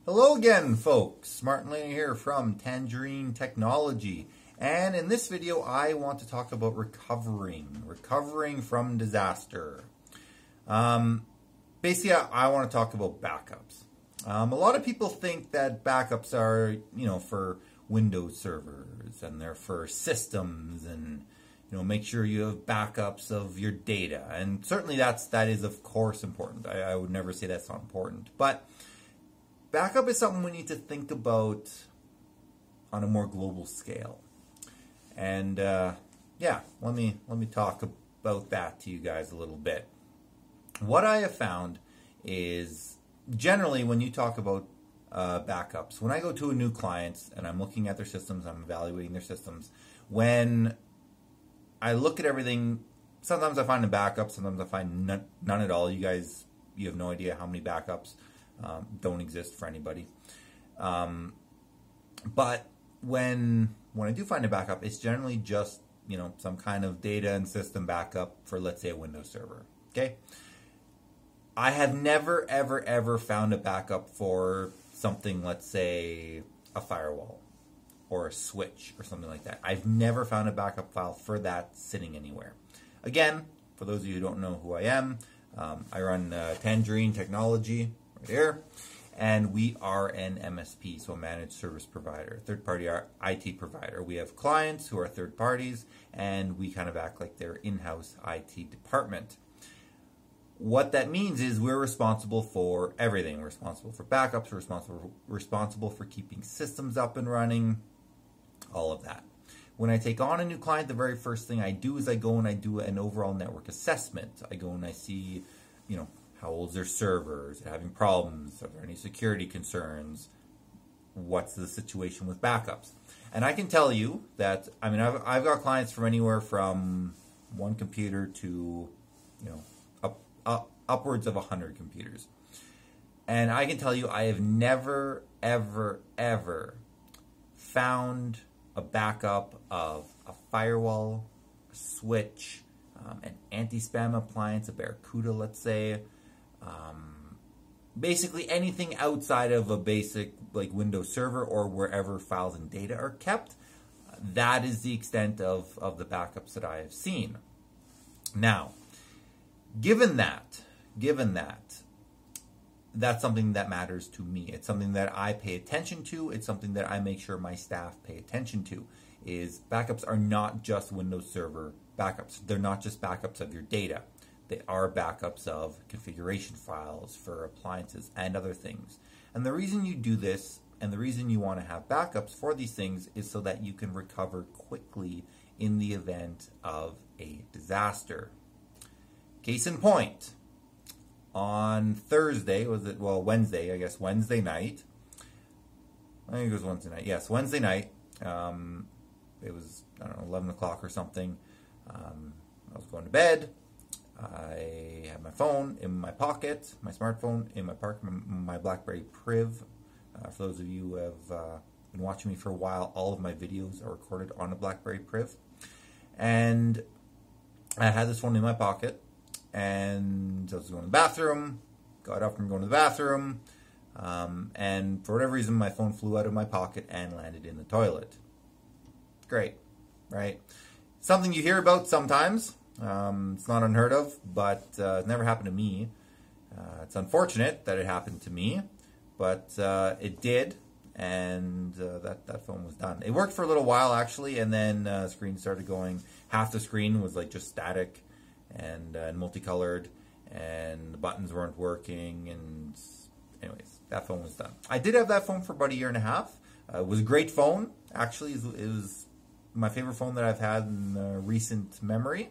Hello again, folks. Martin Laney here from Tangerine Technology. And in this video, I want to talk about recovering from disaster. Basically, I want to talk about backups. A lot of people think that backups are, for Windows servers and they're for systems and, make sure you have backups of your data. And certainly that is, of course, important. I would never say that's not important. But backup is something we need to think about on a more global scale. And let me talk about that to you guys a little bit. What I have found is generally when you talk about backups, when I go to a new client and I'm looking at their systems, I'm evaluating their systems, when I look at everything, sometimes I find a backup, sometimes I find none at all. You have no idea how many backups don't exist for anybody. But when I do find a backup, it's generally just, some kind of data and system backup for, let's say, a Windows server. Okay? I have never, ever found a backup for something, let's say, a firewall or a switch or something like that. I've never found a backup file for that sitting anywhere. Again, for those of you who don't know who I am, I run Tangerine Technology right here, and we are an MSP, so a managed service provider, third-party IT provider. We have clients who are third parties, and we kind of act like their in-house IT department. What that means is we're responsible for everything. We're responsible for backups, we're responsible for keeping systems up and running, all of that. When I take on a new client, the very first thing I do is I go and I do an overall network assessment. I go and I see, how old is their server? Is it having problems? Are there any security concerns? What's the situation with backups? And I can tell you that, I've got clients from anywhere from one computer to, upwards of 100 computers. And I can tell you I have never, ever found a backup of a firewall, a switch, an anti-spam appliance, a Barracuda, let's say. Basically anything outside of a basic like Windows server or wherever files and data are kept. That is the extent of the backups that I have seen. Now, given that, that's something that matters to me. It's something that I pay attention to. It's something that I make sure my staff pay attention to. Is backups are not just Windows Server backups. They're not just backups of your data. They are backups of configuration files for appliances and other things. And the reason you do this and the reason you want to have backups for these things is so that you can recover quickly in the event of a disaster. Case in point, on Thursday, Wednesday, I guess, Wednesday night. I think it was Wednesday night. Yes, Wednesday night. It was, 11 o'clock or something. I was going to bed. I had my phone in my pocket, my smartphone in my pocket, my BlackBerry Priv. For those of you who have been watching me for a while, all of my videos are recorded on a BlackBerry Priv. And I had this phone in my pocket. And I was going to the bathroom, got up from going to the bathroom, and for whatever reason, my phone flew out of my pocket and landed in the toilet. Great, right? Something you hear about sometimes. It's not unheard of, but it never happened to me. It's unfortunate that it happened to me, but it did, and that phone was done. It worked for a little while, actually, and then the screen started going. Half the screen was like just static and multicolored, and the buttons weren't working, and anyways, that phone was done. I did have that phone for about a year and a half. It was a great phone, actually. It was my favorite phone that I've had in recent memory.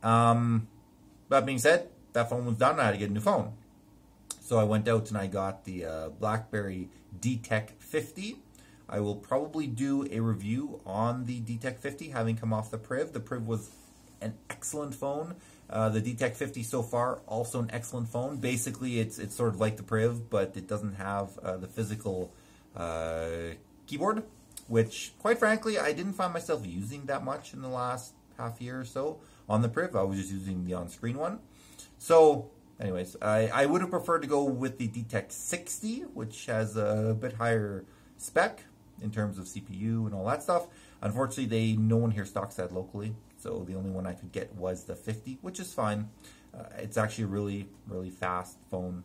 That being said, that phone was done. I had to get a new phone. So I went out and I got the BlackBerry D-Tech 50. I will probably do a review on the D-Tech 50, having come off the Priv. The Priv was an excellent phone. The D-Tech 50 so far, also an excellent phone. Basically, it's sort of like the Priv, but it doesn't have the physical keyboard, which, quite frankly, I didn't find myself using that much in the last half year or so. On the Priv, I was just using the on-screen one. So anyways, I would have preferred to go with the Detect 60, which has a bit higher spec in terms of CPU and all that stuff. Unfortunately, no one here stocks that locally, so the only one I could get was the 50, which is fine. It's actually a really, really fast phone.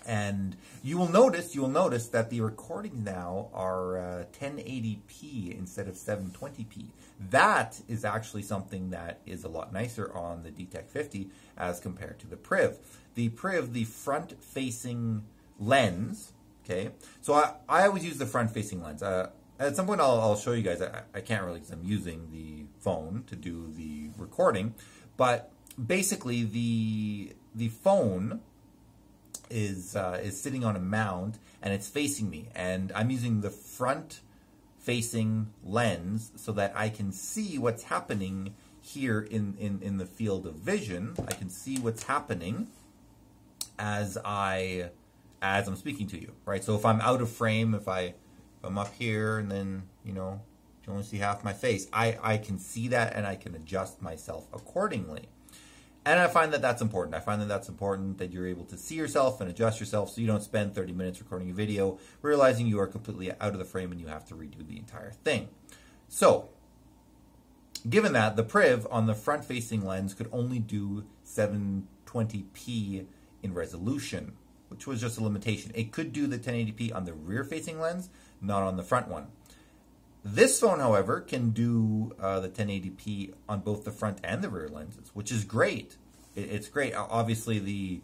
And you will notice that the recordings now are 1080p instead of 720p. That is actually something that is a lot nicer on the Detect 50 as compared to the Priv. The Priv, the front-facing lens, okay? So I always use the front-facing lens. At some point I'll show you guys. I can't really because I'm using the phone to do the recording. But basically the phone is sitting on a mount and it's facing me, and I'm using the front facing lens so that I can see what's happening here in the field of vision. I can see what's happening as I'm speaking to you, right? So if I'm out of frame, if I'm up here and then, you only see half my face, I can see that and I can adjust myself accordingly. And I find that that's important. I find that that's important that you're able to see yourself and adjust yourself so you don't spend 30 minutes recording a video, realizing you are completely out of the frame and you have to redo the entire thing. So, given that, the Priv on the front-facing lens could only do 720p in resolution, which was just a limitation. It could do the 1080p on the rear-facing lens, not on the front one. This phone, however, can do the 1080p on both the front and the rear lenses, which is great. It's great. Obviously, the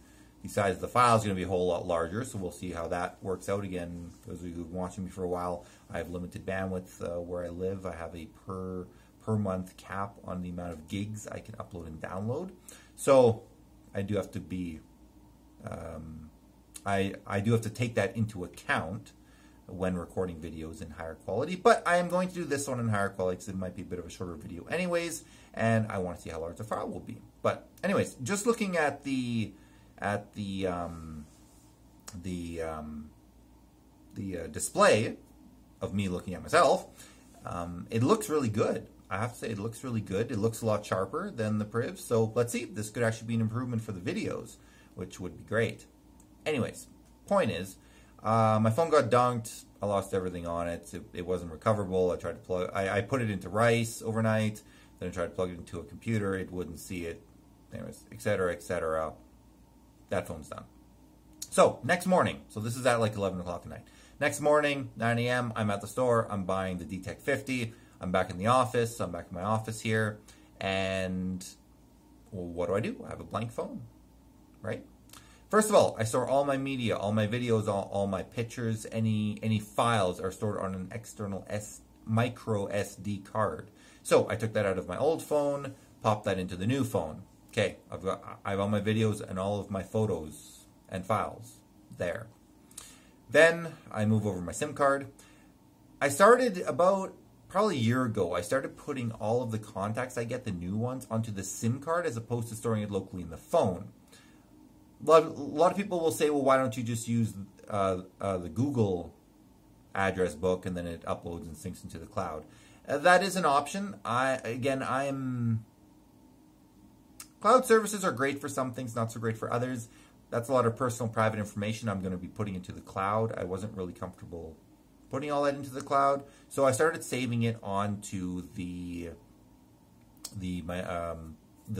size of the file is going to be a whole lot larger, so we'll see how that works out. Again, those of you who've been watching me for a while, I have limited bandwidth where I live. I have a per month cap on the amount of gigs I can upload and download. So I do have to be, I do have to take that into account when recording videos in higher quality, but I am going to do this one in higher quality because it might be a bit of a shorter video anyways, and I want to see how large the file will be. But anyways, just looking at the display of me looking at myself, it looks really good. I have to say, it looks really good. It looks a lot sharper than the Priv, so let's see. This could actually be an improvement for the videos, which would be great. Anyways, point is, my phone got dunked. I lost everything on it. It wasn't recoverable. I tried to plug. I put it into rice overnight. Then I tried to plug it into a computer. It wouldn't see it. Anyways, etc., etc. That phone's done. So next morning. So this is at like 11 o'clock at night. Next morning, 9 a.m. I'm at the store. I'm buying the Detect 50. I'm back in the office. I'm back in my office here. And well, what do? I have a blank phone, right? First of all, I store all my media, all my videos, all my pictures, any files are stored on an external micro SD card. So I took that out of my old phone, popped that into the new phone. Okay, I have all my videos and all of my photos and files there. Then I move over my SIM card. I started about probably a year ago. I started putting all of the contacts I get, the new ones, onto the SIM card as opposed to storing it locally in the phone. A lot of people will say, well, why don't you just use the Google address book and then it uploads and syncs into the cloud? That is an option. Cloud services are great for some things, not so great for others. That's a lot of personal private information I'm going to be putting into the cloud. I wasn't really comfortable putting all that into the cloud, so I started saving it onto the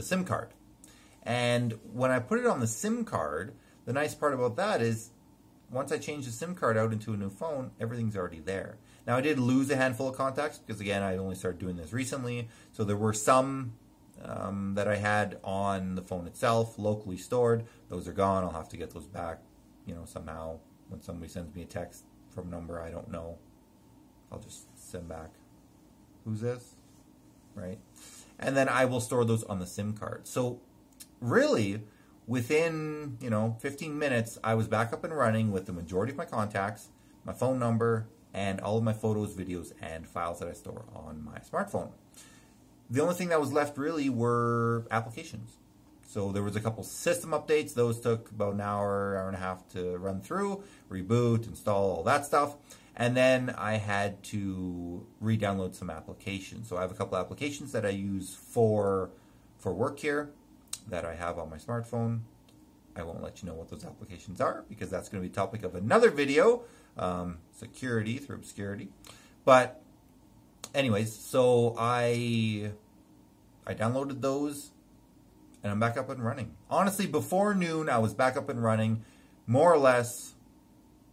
SIM card. And when I put it on the SIM card, the nice part about that is once I change the SIM card out into a new phone, everything's already there. Now, I did lose a handful of contacts because, again, I only started doing this recently. So there were some that I had on the phone itself, locally stored. Those are gone. I'll have to get those back, somehow. When somebody sends me a text from a number I don't know, I'll just send back, who's this? Right? And then I will store those on the SIM card. So really, within 15 minutes, I was back up and running with the majority of my contacts, my phone number, and all of my photos, videos, and files that I store on my smartphone. The only thing that was left really were applications. So there was a couple system updates. Those took about an hour, hour and a half to run through, reboot, install, all that stuff. And then I had to re-download some applications. So I have a couple applications that I use for work here that I have on my smartphone. I won't let you know what those applications are because that's going to be the topic of another video, security through obscurity. But anyways, so I downloaded those and I'm back up and running. Honestly, before noon, I was back up and running, more or less,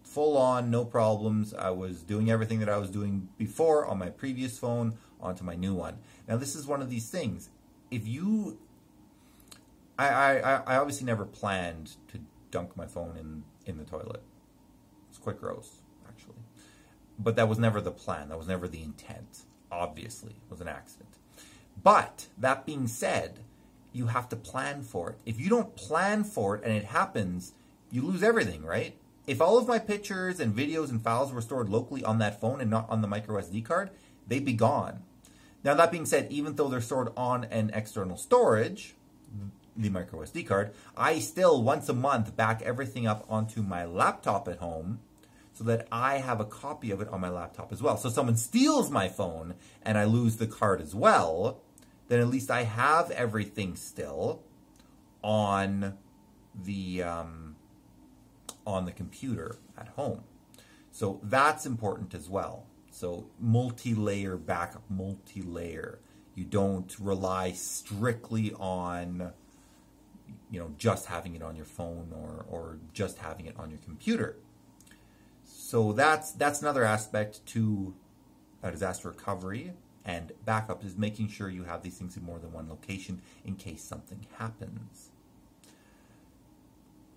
full on, no problems. I was doing everything that I was doing before on my previous phone onto my new one. Now, this is one of these things. If you... I obviously never planned to dunk my phone in the toilet. It's quite gross, actually. But that was never the plan. That was never the intent. Obviously, it was an accident. But, that being said, you have to plan for it. If you don't plan for it and it happens, you lose everything, right? If all of my pictures and videos and files were stored locally on that phone and not on the micro SD card, they'd be gone. Now, that being said, even though they're stored on an external storage, the micro SD card, I still, once a month, back everything up onto my laptop at home so that I have a copy of it on my laptop as well. So if someone steals my phone and I lose the card as well, then at least I have everything still on the computer at home. So that's important as well. So multi-layer backup, multi-layer. You don't rely strictly on, just having it on your phone or just having it on your computer. So that's another aspect to disaster recovery and backup, is making sure you have these things in more than one location in case something happens.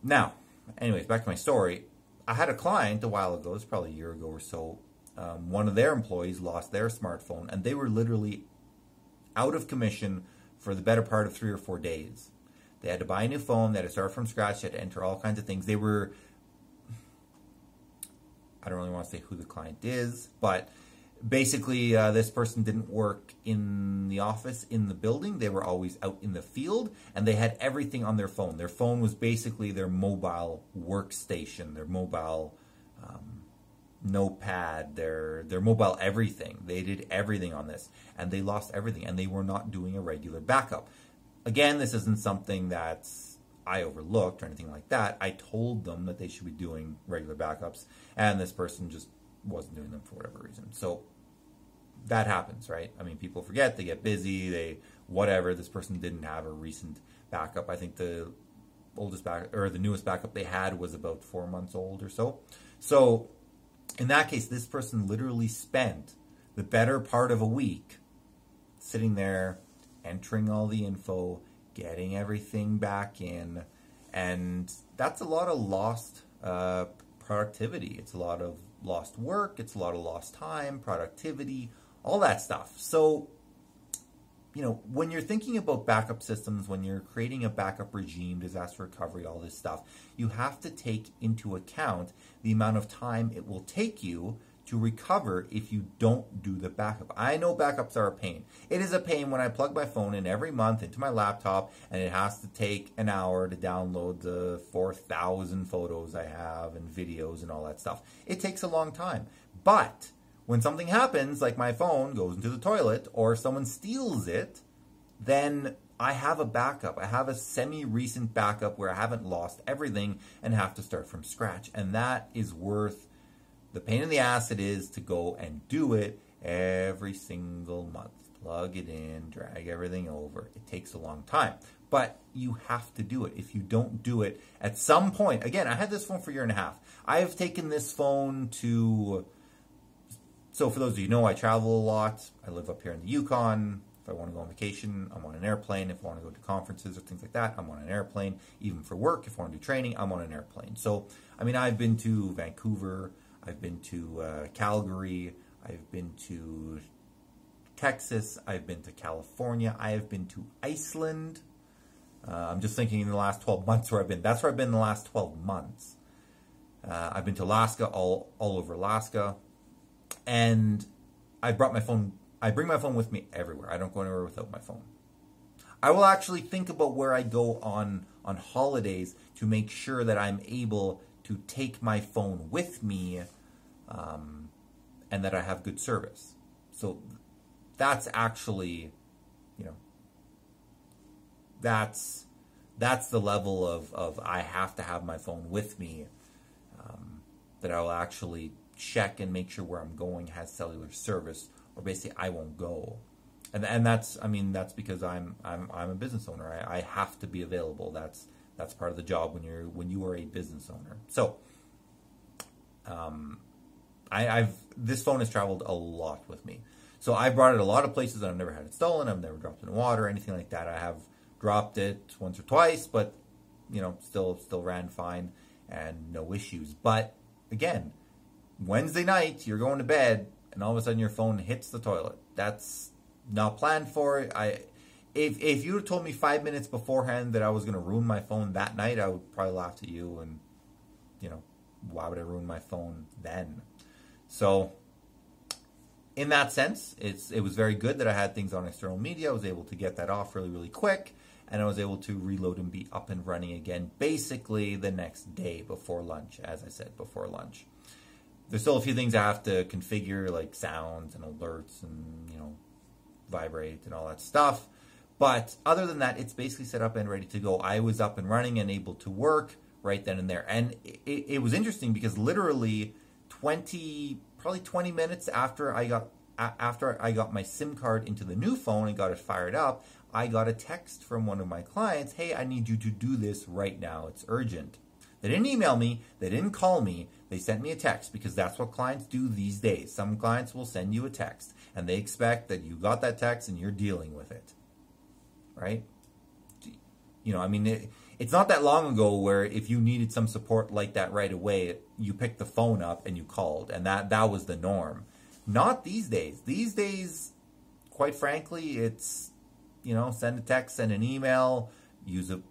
Now, anyways, back to my story. I had a client a while ago, it's probably a year ago or so. One of their employees lost their smartphone, and they were literally out of commission for the better part of 3 or 4 days. They had to buy a new phone, they had to start from scratch, they had to enter all kinds of things. They were, I don't really want to say who the client is, but basically this person didn't work in the office, in the building. They were always out in the field, and they had everything on their phone. Their phone was basically their mobile workstation, their mobile notepad, their mobile everything. They did everything on this, and they lost everything, and they were not doing a regular backup. Again, this isn't something that I overlooked or anything like that. I told them that they should be doing regular backups, and this person just wasn't doing them for whatever reason. So that happens, right? I mean, people forget, they get busy, whatever. This person didn't have a recent backup. I think the newest backup they had was about 4 months old or so. So in that case, this person literally spent the better part of a week sitting there, entering all the info, getting everything back in, and that's a lot of lost productivity. It's a lot of lost work, it's a lot of lost time, productivity, all that stuff. So, when you're thinking about backup systems, when you're creating a backup regime, disaster recovery, all this stuff, you have to take into account the amount of time it will take you to recover if you don't do the backup. I know backups are a pain. It is a pain when I plug my phone in every month into my laptop and it has to take an hour to download the 4,000 photos I have and videos and all that stuff. It takes a long time. But when something happens, like my phone goes into the toilet or someone steals it, then I have a backup. I have a semi-recent backup where I haven't lost everything and have to start from scratch. And that is worth the pain in the ass it is to go and do it every single month. Plug it in, drag everything over. It takes a long time. But you have to do it. If you don't do it, at some point, again, I had this phone for a year and a half. I have taken this phone to, so for those of you who know, I travel a lot. I live up here in the Yukon. If I want to go on vacation, I'm on an airplane. If I want to go to conferences or things like that, I'm on an airplane. Even for work, if I want to do training, I'm on an airplane. So, I mean, I've been to Vancouver, I've been to Calgary, I've been to Texas, I've been to California, I have been to Iceland. I'm just thinking in the last 12 months where I've been. That's where I've been in the last 12 months. I've been to Alaska, all over Alaska. And I bring my phone with me everywhere. I don't go anywhere without my phone. I will actually think about where I go on holidays to make sure that I'm able to take my phone with me and that I have good service. So that's actually, that's That's the level of I have to have my phone with me, that I will actually check and make sure where I'm going has cellular service, or basically I won't go. And that's, I mean, that's because I'm a business owner. I have to be available. That's part of the job when you are a business owner. So this phone has traveled a lot with me. So I've brought it a lot of places, and I've never had it stolen. I've never dropped it in water or anything like that. I have dropped it once or twice, but still ran fine and no issues. But again, Wednesday night, you're going to bed, and all of a sudden your phone hits the toilet. That's not planned for. If you had told me 5 minutes beforehand that I was going to ruin my phone that night, I would probably laugh at you, and why would I ruin my phone then? So in that sense, it was very good that I had things on external media. I was able to get that off really, really quick, and I was able to reload and be up and running again basically the next day before lunch, as I said, before lunch. There's still a few things I have to configure, like sounds and alerts and, vibrate and all that stuff. But other than that, it's basically set up and ready to go. I was up and running and able to work right then and there. And it was interesting because literally probably 20 minutes after I got my SIM card into the new phone and got it fired up, I got a text from one of my clients, hey, I need you to do this right now. It's urgent. They didn't email me. They didn't call me. They sent me a text, because that's what clients do these days. Some clients will send you a text, and they expect that you got that text and you're dealing with it. Right? It's not that long ago where if you needed some support like that right away, you picked the phone up and you called, and that was the norm. Not these days. These days, quite frankly, it's, send a text, send an email, use a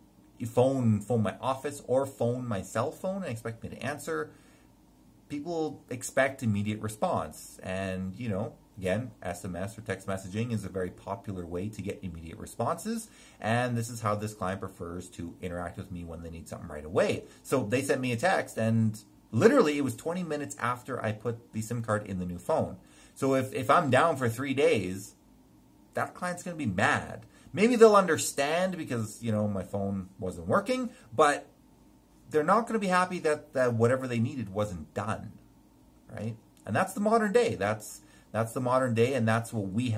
phone my office, or phone my cell phone and expect me to answer. People expect immediate response. And, again, SMS or text messaging is a very popular way to get immediate responses. And this is how this client prefers to interact with me when they need something right away. So they sent me a text, and literally it was 20 minutes after I put the SIM card in the new phone. So if I'm down for 3 days, that client's going to be mad. Maybe they'll understand because, my phone wasn't working, but they're not going to be happy that whatever they needed wasn't done, right? And that's the modern day. That's the modern day, and that's what we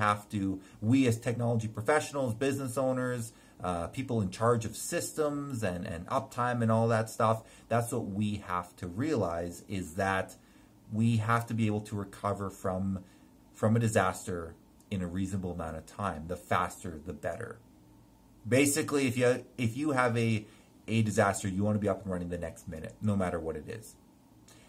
as technology professionals, business owners, people in charge of systems and uptime and all that stuff, that's what we have to realize, is that we have to be able to recover from a disaster in a reasonable amount of time. The faster, the better. Basically, if you have a disaster, you want to be up and running the next minute, no matter what it is.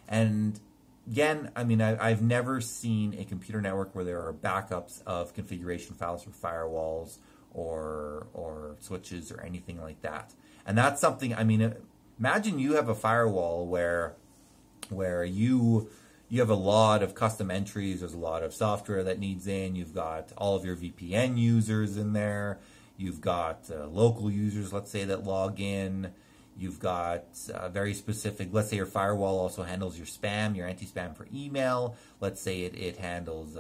And again, I've never seen a computer network where there are backups of configuration files for firewalls or switches or anything like that. And that's something, imagine you have a firewall where you have a lot of custom entries. There's a lot of software that needs in. You've got all of your VPN users in there. You've got local users, let's say, that log in. You've got very specific, let's say your firewall also handles your spam, your anti-spam for email. Let's say it handles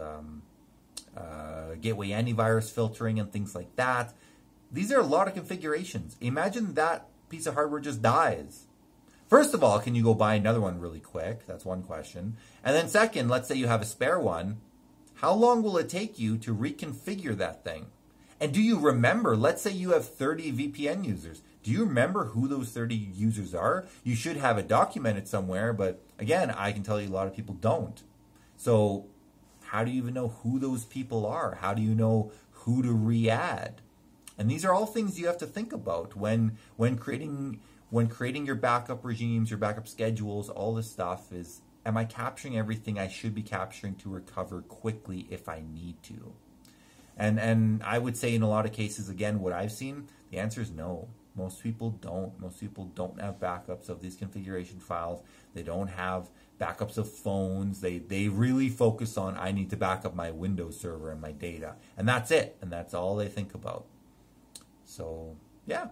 gateway antivirus filtering and things like that. These are a lot of configurations. Imagine that piece of hardware just dies. First of all, can you go buy another one really quick? That's one question. And then second, let's say you have a spare one. How long will it take you to reconfigure that thing? And do you remember, let's say you have 30 VPN users. Do you remember who those 30 users are? You should have it documented somewhere, but again, I can tell you a lot of people don't. So how do you even know who those people are? How do you know who to re-add? And these are all things you have to think about when creating your backup regimes, your backup schedules. All this stuff is, am I capturing everything I should be capturing to recover quickly if I need to? And I would say in a lot of cases, again, what I've seen, the answer is no. Most people don't. Most people don't have backups of these configuration files. They don't have backups of phones. They really focus on, I need to back up my Windows server and my data. And that's it. And that's all they think about. So, yeah.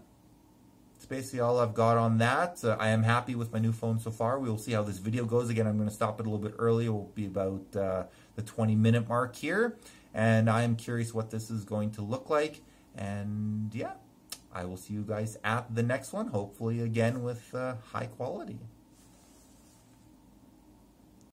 That's basically all I've got on that. I am happy with my new phone so far. We will see how this video goes. Again, I'm going to stop it a little bit early. It will be about the 20-minute mark here. And I am curious what this is going to look like. And, yeah. I will see you guys at the next one, hopefully again with high quality.